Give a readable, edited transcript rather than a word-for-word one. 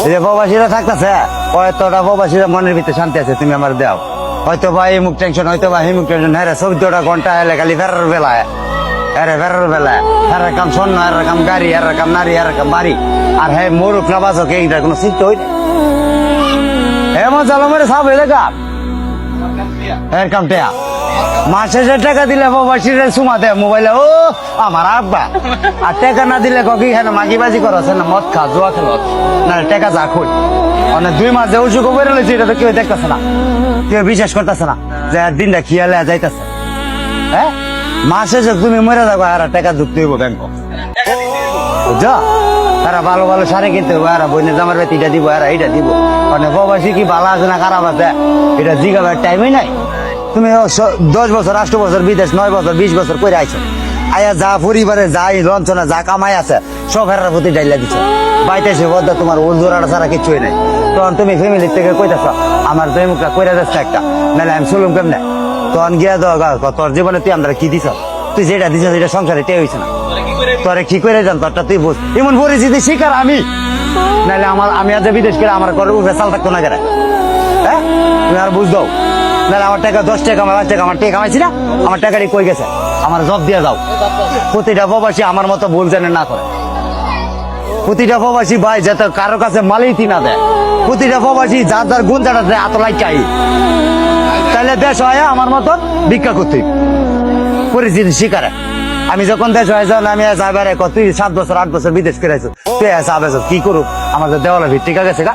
এই যে প্রবাসীরা থাকতেছে কয়তটা প্রবাসীরা মনের ভিতরে শান্তি আছে তুমি আমার দাও। হয়তো বা এই মুখ টেনশন, হয়তো বা এই মুখ টেনশন, হ্যাঁ 14টা ঘন্টা এলে খালি ফেরার বেলায়, ফেরার বেলায় হ্যাঁ কাম স্বর্ণ, হ্যাঁ কাম গাড়ি, হ্যাঁ কাম নারী, হ্যাঁ কাম বাড়ি, আর হ্যাঁ মোরুক না বাজক এইটার কোনো চিন্তা হই এমন চালো মেরে সাপ হইলে কাপ এর কাম টেয়া মাসে যে টাকা দিলে প্রবাসীরা সুমা দেয় মোবাইলে, ও আমার আব্বা। আর টাকা না দিলে কি হ্যাঁ মাগিবাজি করছে না, মদ খা, জোয়া খেল না, টাকা যা খুঁজ মানে 2 মাস যে উঁচু করে রয়েছে, এটা তো কেউ দেখতেছে না, কেউ বিশ্বাস করতেছে না যে দিনটা খিয়ালে যাইতেছে। হ্যাঁ মাসে যে তুমি মরে যাবো আর টাকা ঢুকতে হইব ব্যাংক, বুঝছো? তারা ভালো ভালো শাড়ি কিনতে হবো, আর বইনে জামার বেতি এটা দিব, আর এইটা দিব, মানে প্রবাসী কি ভালো আছে না খারাপ আছে এটা জিগাবার টাইমই নাই। তুমি 10 বছর 8 বছর বিদেশ, 9 বছর 20 বছর করে আইছো, আয়া যা পরিবারে যাই লঞ্চনা যা কামাই আছে সব হেরার প্রতি ডাইলা দিচ্ছ, বাইতেছে বদ্ধ তোমার ওজোরাটা ছাড়া কিছুই নাই। তখন তুমি ফ্যামিলির থেকে কইতেছ আমার প্রেমিকটা কইরা যাচ্ছে একটা, নাহলে আমি চলুম কেমনে? তখন গিয়া তোর জীবনে তুই আমরা কি দিছ, তুই যেটা দিছ সেটা সংসারে টেয়ে হয়েছে না, তোরে কি করে জান তোরটা তুই বুঝ। এমন পরিস্থিতি শিকার আমি, নাহলে আমি আজ বিদেশ করে আমার ঘরে উঠে চাল থাকতো না কেন? হ্যাঁ তুমি আর বুঝ দাও, নাহলে আমার টাকা 10 টাকা আমার 5 টাকা আমার টাকা কামাইছি না, আমার টাকাটি কই গেছে, আমার জব দিয়ে দাও। প্রতিটা প্রবাসী আমার মতো ভুল জানে না করে, প্রতিটা প্রবাসী ভাই যাতে কারো কাছে মালিতি না দেয়, প্রতিটা প্রবাসী যার যার গুণ চাটা দেয় আতলাই চাই, তাহলে দেশ হয় আমার মতন ভিক্ষা করতে পরিস্থিতি শিকারে। আমি যখন দেশ হয়ে যান আমি যাবার তুই 7 বছর 8 বছর বিদেশ করে তুই আবেছ কি করুক, আমাদের দেওয়ালে ভিত্তিকা গেছে গা।